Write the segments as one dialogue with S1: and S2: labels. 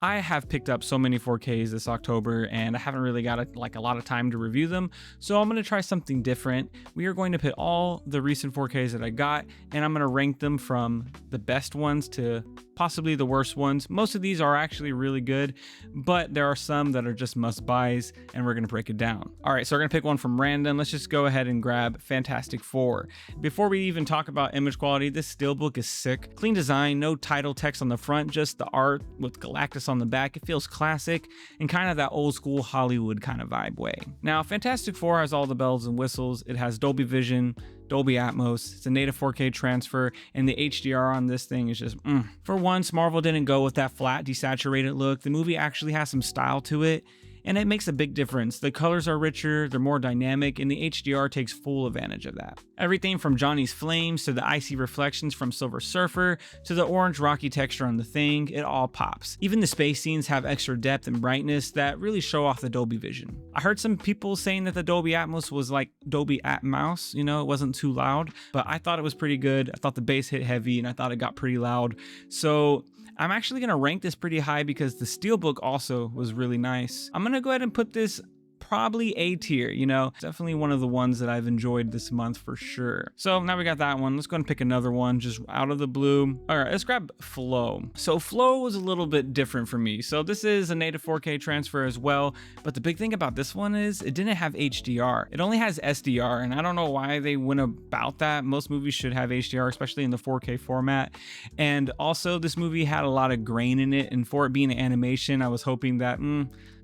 S1: I have picked up so many 4Ks this October and I haven't really got a lot of time to review them. So I'm going to try something different. We are going to put all the recent 4Ks that I got and I'm going to rank them from the best ones to possibly the worst ones. Most of these are actually really good, but there are some that are just must buys and we're going to break it down. All right, so we're going to pick one from random. Let's just go ahead and grab Fantastic Four. Before we even talk about image quality, this steelbook is sick. Clean design, no title text on the front, just the art with Galactus on the back. It feels classic and kind of that old school Hollywood kind of vibe way. Now, Fantastic Four has all the bells and whistles. It has Dolby Vision, Dolby Atmos, it's a native 4K transfer, and the HDR on this thing is just For once, Marvel didn't go with that flat, desaturated look. The movie actually has some style to it, and it makes a big difference. The colors are richer, they're more dynamic, and the HDR takes full advantage of that. Everything from Johnny's flames to the icy reflections from Silver Surfer to the orange rocky texture on the Thing, it all pops. Even the space scenes have extra depth and brightness that really show off the Dolby Vision. I heard some people saying that the Dolby Atmos was like Dolby Atmos, you know, it wasn't too loud, but I thought it was pretty good. I thought the bass hit heavy and I thought it got pretty loud. So I'm actually going to rank this pretty high because the steelbook also was really nice. I'm going to go ahead and put this probably A tier, you know, definitely one of the ones that I've enjoyed this month for sure. So now we got that one. Let's go and pick another one just out of the blue. All right, let's grab Flow. So Flow was a little bit different for me. So this is a native 4K transfer as well, but the big thing about this one is it didn't have HDR. It only has SDR, and I don't know why they went about that. Most movies should have HDR, especially in the 4K format. And also this movie had a lot of grain in it, and for it being an animation, I was hoping that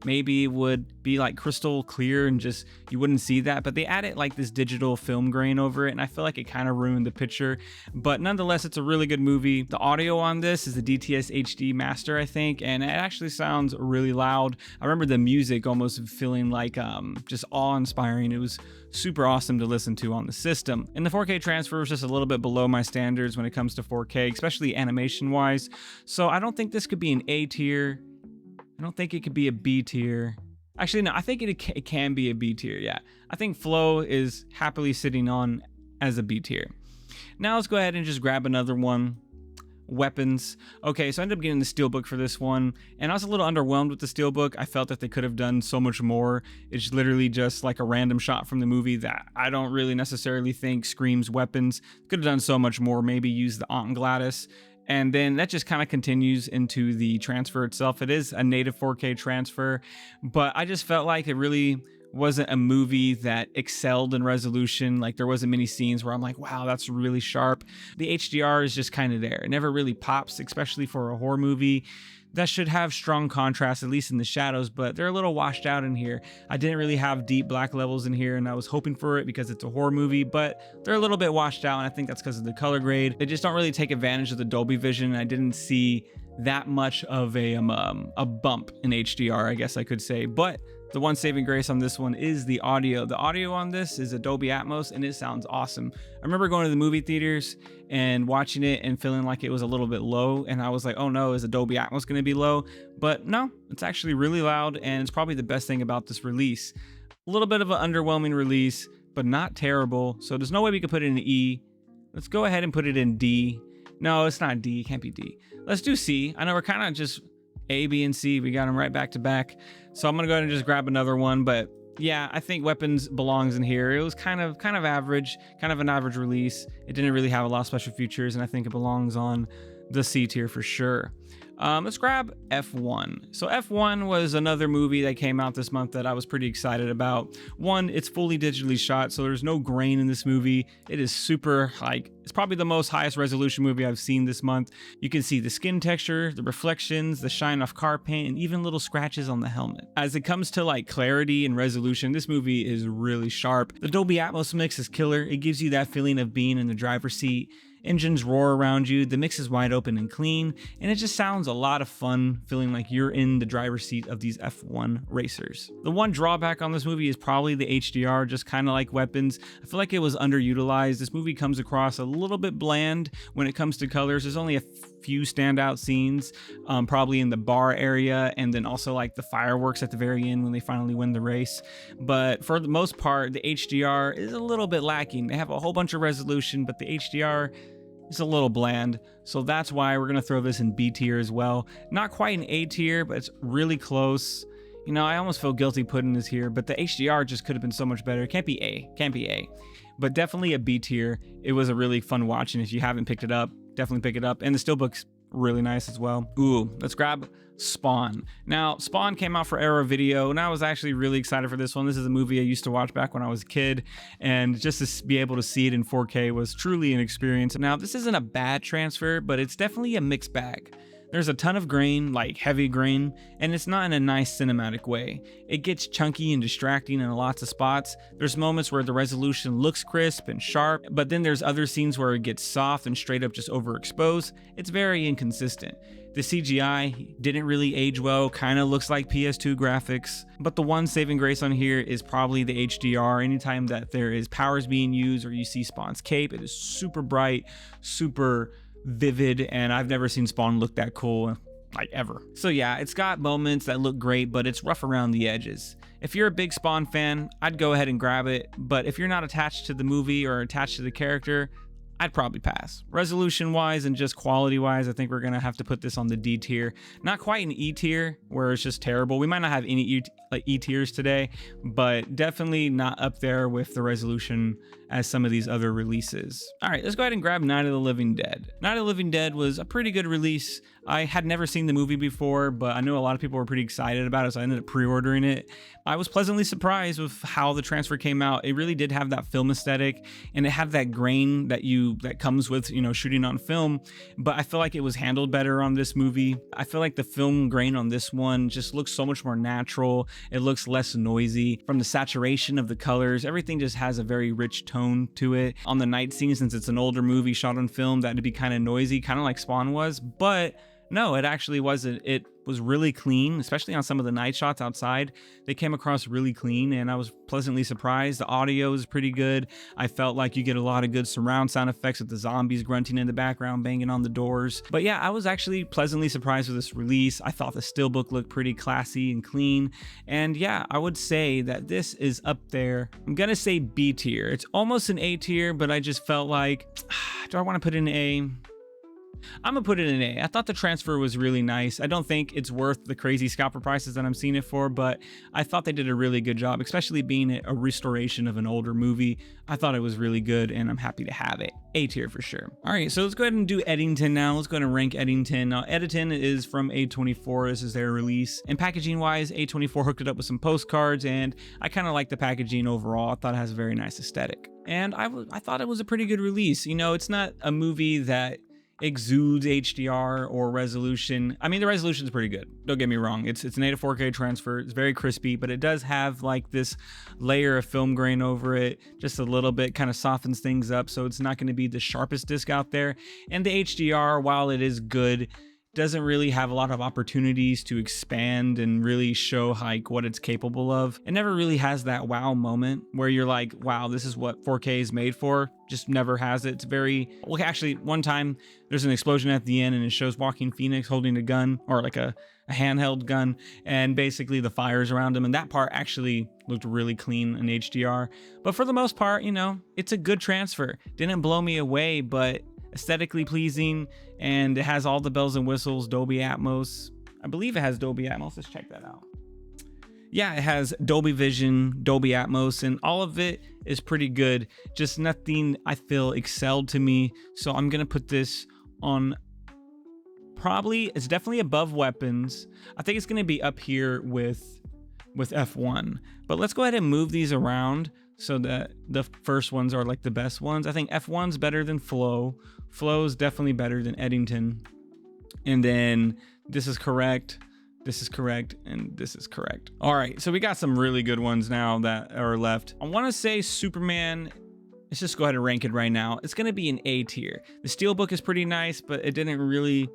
S1: maybe it would be like crystal clear and just you wouldn't see that, but they added like this digital film grain over it, and I feel like it kind of ruined the picture. But nonetheless, it's a really good movie. The audio on this is the DTS HD master, I think, and it actually sounds really loud. I remember the music almost feeling like just awe-inspiring. It was super awesome to listen to on the system. And the 4K transfer was just a little bit below my standards when it comes to 4K, especially animation wise. So I don't think this could be an A tier. I don't think it could be a B tier. Actually, no, I think it can be a B tier, yeah. I think Flow is happily sitting on as a B tier. Now let's go ahead and just grab another one. Weapons. Okay, so I ended up getting the steelbook for this one, and I was a little underwhelmed with the steelbook. I felt that they could have done so much more. It's literally just like a random shot from the movie that I don't really necessarily think screams weapons. Could have done so much more, maybe use the Aunt Gladys. And then that just kind of continues into the transfer itself. It is a native 4K transfer, but I just felt like it really wasn't a movie that excelled in resolution. Like there wasn't many scenes where I'm like, wow, that's really sharp. The HDR is just kind of there. It never really pops, especially for a horror movie that should have strong contrast, at least in the shadows, but they're a little washed out in here. I didn't really have deep black levels in here, and I was hoping for it because it's a horror movie, but they're a little bit washed out, and I think that's because of the color grade. They just don't really take advantage of the Dolby Vision, and I didn't see that much of a bump in HDR, I guess I could say. But the one saving grace on this one is the audio. The audio on this is a Dolby Atmos, and it sounds awesome. I remember going to the movie theaters and watching it and feeling like it was a little bit low, and I was like, oh no, is the Dolby Atmos going to be low? But no, it's actually really loud, and it's probably the best thing about this release. A little bit of an underwhelming release, but not terrible, so there's no way we could put it in E. Let's go ahead and put it in D. No, it's not D, it can't be D. Let's do C. I know we're kind of just A, B, and C. We got them right back to back. So I'm gonna go ahead and just grab another one. But yeah, I think Weapons belongs in here. It was kind of average, kind of an average release. It didn't really have a lot of special features, and I think it belongs on the C tier for sure. Let's grab F1. So F1 was another movie that came out this month that I was pretty excited about. One, it's fully digitally shot, so there's no grain in this movie. It is super it's probably the most highest resolution movie I've seen this month. You can see the skin texture, the reflections, the shine off car paint, and even little scratches on the helmet. As it comes to like clarity and resolution, this movie is really sharp. The Dolby Atmos mix is killer. It gives you that feeling of being in the driver's seat. Engines roar around you, the mix is wide open and clean, and it just sounds a lot of fun, feeling like you're in the driver's seat of these F1 racers. The one drawback on this movie is probably the HDR, just kind of like Weapons. I feel like it was underutilized. This movie comes across a little bit bland when it comes to colors. There's only a few standout scenes, probably in the bar area, and then also like the fireworks at the very end when they finally win the race. But for the most part, the HDR is a little bit lacking. They have a whole bunch of resolution, but the HDR It's a little bland, so that's why we're gonna throw this in B tier as well. Not quite an A tier, but it's really close. You know, I almost feel guilty putting this here, but the HDR just could have been so much better. It can't be A, but definitely a B tier. It was a really fun watch, and if you haven't picked it up, definitely pick it up. And the steelbook's really nice as well. Ooh, let's grab Spawn. Now, Spawn came out for Arrow Video, and I was actually really excited for this one. This is a movie I used to watch back when I was a kid, and just to be able to see it in 4K was truly an experience. Now, this isn't a bad transfer, but it's definitely a mixed bag. There's a ton of grain, like heavy grain, and it's not in a nice cinematic way. It gets chunky and distracting in lots of spots. There's moments where the resolution looks crisp and sharp, but then there's other scenes where it gets soft and straight up just overexposed. It's very inconsistent. The CGI didn't really age well, kind of looks like PS2 graphics, but the one saving grace on here is probably the HDR. Anytime that there is powers being used or you see Spawn's cape, it is super bright, super vivid, and I've never seen Spawn look that cool, like ever. So yeah, it's got moments that look great, but it's rough around the edges. If you're a big Spawn fan, I'd go ahead and grab it, but if you're not attached to the movie or attached to the character, I'd probably pass. Resolution wise and just quality wise, I think we're gonna have to put this on the D tier. Not quite an E tier where it's just terrible. We might not have any E tiers today, but definitely not up there with the resolution as some of these other releases. All right, let's go ahead and grab Night of the Living Dead. Night of the Living Dead was a pretty good release. I had never seen the movie before, but I know a lot of people were pretty excited about it, so I ended up pre-ordering it. I was pleasantly surprised with how the transfer came out. It really did have that film aesthetic, and it had that grain that comes with, you know, shooting on film, but I feel like it was handled better on this movie. I feel like the film grain on this one just looks so much more natural. It looks less noisy. From the saturation of the colors, everything just has a very rich tone to it. On the night scene, since it's an older movie shot on film, that'd be kind of noisy, kind of like Spawn was, but no, it actually wasn't. It was really clean, especially on some of the night shots outside. They came across really clean, and I was pleasantly surprised. The audio is pretty good. I felt like you get a lot of good surround sound effects with the zombies grunting in the background, banging on the doors. But yeah, I was actually pleasantly surprised with this release. I thought the steelbook looked pretty classy and clean. And yeah, I would say that this is up there. I'm gonna say B tier. It's almost an A tier, but I just felt like, do I want to put it in A? I'm gonna put it in A. I thought the transfer was really nice. I don't think it's worth the crazy scalper prices that I'm seeing it for, but I thought they did a really good job, especially being a restoration of an older movie. I thought it was really good, and I'm happy to have it. A tier for sure. All right, so let's go ahead and do Eddington now. Let's go ahead and rank Eddington. Now, Eddington is from A24. This is their release. And packaging wise, A24 hooked it up with some postcards, and I kind of like the packaging overall. I thought it has a very nice aesthetic. And I thought it was a pretty good release. You know, it's not a movie that exudes HDR or resolution. I mean, the resolution is pretty good, don't get me wrong. It's an 8 to 4K transfer. It's very crispy, but it does have like this layer of film grain over it, just a little bit, kind of softens things up, so it's not going to be the sharpest disc out there. And the HDR, while it is good, doesn't really have a lot of opportunities to expand and really show like what it's capable of. It never really has that wow moment where you're like, wow, this is what 4K is made for. Just never has it. It's very, well, actually one time there's an explosion at the end and it shows Joaquin Phoenix holding a gun, or like a handheld gun, and basically the fires around him, and that part actually looked really clean in HDR. But for the most part, you know, it's a good transfer. Didn't blow me away, but aesthetically pleasing, and it has all the bells and whistles. Dolby Atmos, I believe it has Dolby Atmos. Let's check that out. Yeah, it has Dolby Vision, Dolby Atmos, and all of it is pretty good. Just nothing I feel excelled to me, so I'm gonna put this on, probably, it's definitely above Weapons. I think it's gonna be up here with F1, but let's go ahead and move these around so that the first ones are like the best ones. I think F1's better than Flow. Flow's definitely better than Eddington. And then this is correct, this is correct, and this is correct. All right, so we got some really good ones now that are left. I wanna say Superman, let's just go ahead and rank it right now. It's gonna be an A tier. The steelbook is pretty nice, but it didn't really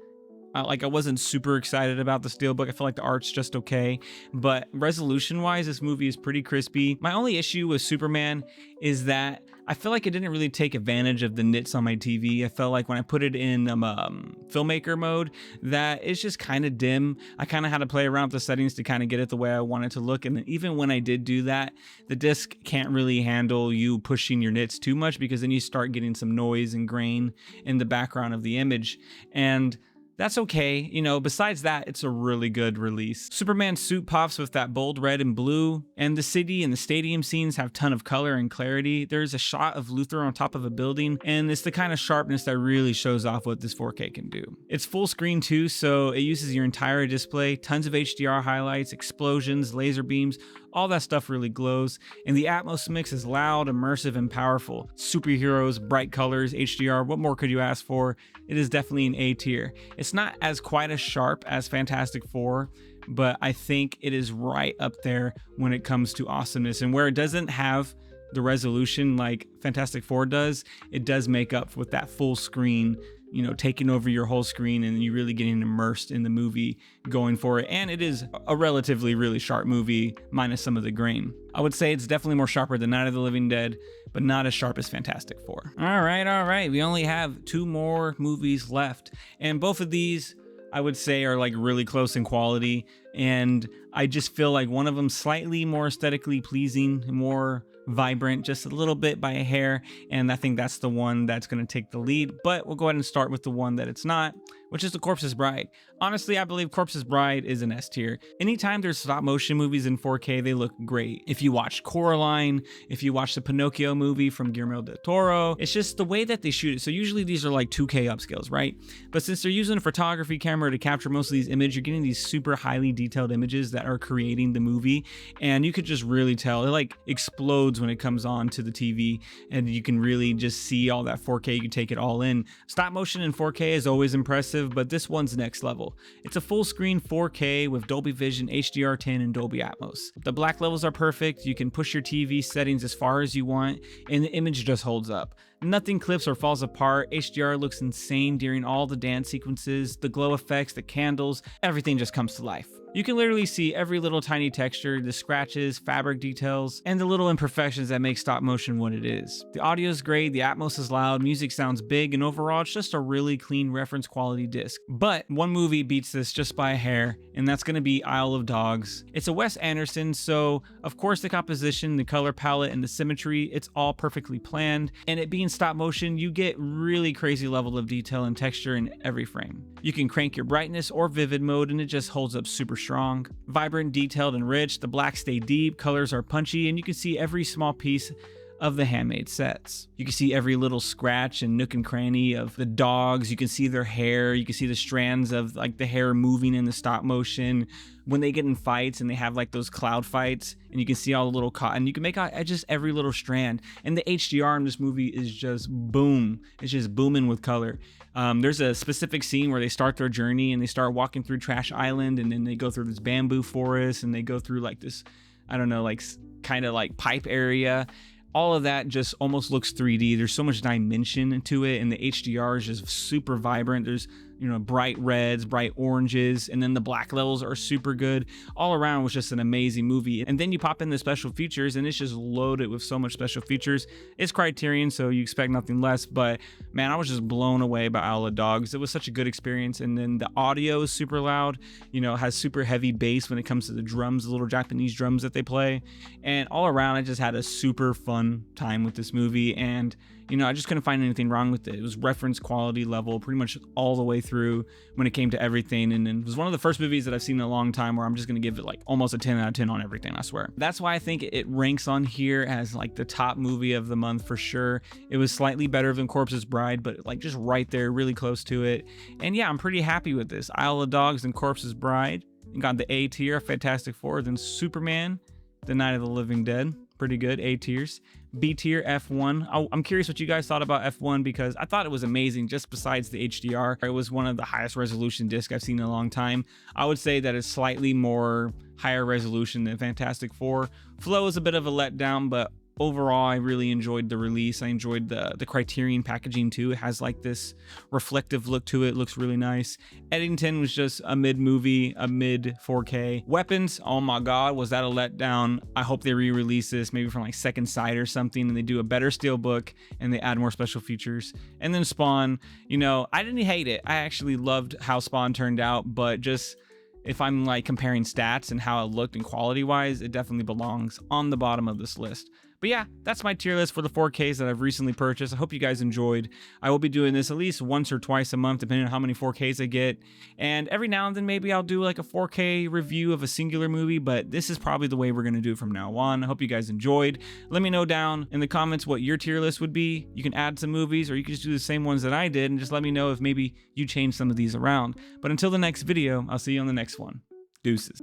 S1: Like I wasn't super excited about the Steelbook. I feel like the art's just okay, but resolution wise, this movie is pretty crispy. My only issue with Superman is that I feel like it didn't really take advantage of the nits on my TV. I felt like when I put it in filmmaker mode, that it's just kind of dim. I kind of had to play around with the settings to kind of get it the way I want it to look. And even when I did do that, the disc can't really handle you pushing your nits too much, because then you start getting some noise and grain in the background of the image. And that's okay. You know, besides that, it's a really good release. Superman's suit pops with that bold red and blue, and the city and the stadium scenes have a ton of color and clarity. There's a shot of Luthor on top of a building, and it's the kind of sharpness that really shows off what this 4K can do. It's full screen too, so it uses your entire display, tons of HDR highlights, explosions, laser beams, all that stuff really glows, and the Atmos mix is loud, immersive, and powerful. Superheroes, bright colors, HDR, what more could you ask for? It is definitely an A tier. It's not as quite as sharp as Fantastic Four, but I think it is right up there when it comes to awesomeness, and where it doesn't have the resolution like Fantastic Four does, it does make up with that full screen, you know, taking over your whole screen and you really getting immersed in the movie going for it. And it is a relatively really sharp movie minus some of the grain. I would say it's definitely more sharper than Night of the Living Dead, but not as sharp as Fantastic Four. All right. We only have 2 more movies left, and both of these I would say are like really close in quality, and I just feel like one of them slightly more aesthetically pleasing, more vibrant, just a little bit by a hair, and I think that's the one that's going to take the lead. But we'll go ahead and start with the one that it's not, which is The Corpse's Bride. Honestly, I believe Corpse's Bride is an S tier. Anytime there's stop motion movies in 4K, they look great. If you watch Coraline, if you watch the Pinocchio movie from Guillermo del Toro, it's just the way that they shoot it. So usually these are like 2K upscales, right? But since they're using a photography camera to capture most of these images, you're getting these super highly detailed images that are creating the movie, and you could just really tell it like explodes when it comes on to the TV, and you can really just see all that 4K. You can take it all in. Stop motion in 4K is always impressive, but this one's next level. It's a full screen 4K with Dolby Vision, HDR10, and Dolby Atmos. The black levels are perfect. You can push your TV settings as far as you want, and the image just holds up. Nothing clips or falls apart. HDR looks insane during all the dance sequences. The glow effects, the candles, everything just comes to life. You can literally see every little tiny texture, the scratches, fabric details, and the little imperfections that make stop motion what it is. The audio is great, the Atmos is loud, music sounds big, and overall it's just a really clean reference quality disc. But one movie beats this just by a hair, and that's going to be Isle of Dogs. It's a Wes Anderson, so of course the composition, the color palette, and the symmetry, it's all perfectly planned. And it being stop motion, you get really crazy level of detail and texture in every frame. You can crank your brightness or vivid mode, and it just holds up super strong. Vibrant, detailed, and rich. The blacks stay deep, colors are punchy, and you can see every small piece of the handmade sets. You can see every little scratch and nook and cranny of the dogs. You can see their hair. You can see the strands of like the hair moving in the stop motion. When they get in fights and they have like those cloud fights, and you can see all the little cotton, you can make out just every little strand. And the HDR in this movie is just boom. It's just booming with color. There's a specific scene where they start their journey and they start walking through Trash Island, and then they go through this bamboo forest, and they go through like this, I don't know, like kind of like pipe area. All of that just almost looks 3D. There's so much dimension to it, and the HDR is just super vibrant. There's, you know, bright reds, bright oranges, and then the black levels are super good. All around was just an amazing movie. And then you pop in the special features, and it's just loaded with so much special features. It's Criterion, so you expect nothing less, but man, I was just blown away by Isle of Dogs. It was such a good experience. And then the audio is super loud, you know, has super heavy bass when it comes to the drums, the little Japanese drums that they play. And all around, I just had a super fun time with this movie, and you know, I just couldn't find anything wrong with it. It was reference quality level pretty much all the way through when it came to everything. And it was one of the first movies that I've seen in a long time where I'm just going to give it like almost a 10 out of 10 on everything, I swear. That's why I think it ranks on here as like the top movie of the month for sure. It was slightly better than Corpse's Bride, but like just right there, really close to it. And yeah, I'm pretty happy with this. Isle of Dogs and Corpse's Bride. You got the A tier, Fantastic Four, then Superman, The Night of the Living Dead. Pretty good, A tiers. B tier, F1. I'm curious what you guys thought about F1, because I thought it was amazing just besides the HDR. It was one of the highest resolution discs I've seen in a long time. I would say that it's slightly more higher resolution than Fantastic Four. Flow is a bit of a letdown, but overall, I really enjoyed the release. I enjoyed the Criterion packaging too. It has like this reflective look to it. Looks really nice. Eddington was just a mid movie, a mid 4K. Weapons, oh my god, was that a letdown. I hope they re-release this maybe from like Second Sight or something, and they do a better steelbook and they add more special features. And then Spawn, you know, I didn't hate it. I actually loved how Spawn turned out, but just if I'm like comparing stats and how it looked and quality wise, it definitely belongs on the bottom of this list. But yeah, that's my tier list for the 4Ks that I've recently purchased. I hope you guys enjoyed. I will be doing this at least once or twice a month, depending on how many 4Ks I get. And every now and then, maybe I'll do like a 4K review of a singular movie, but this is probably the way we're going to do it from now on. I hope you guys enjoyed. Let me know down in the comments what your tier list would be. You can add some movies, or you can just do the same ones that I did, and just let me know if maybe you change some of these around. But until the next video, I'll see you on the next one. Deuces.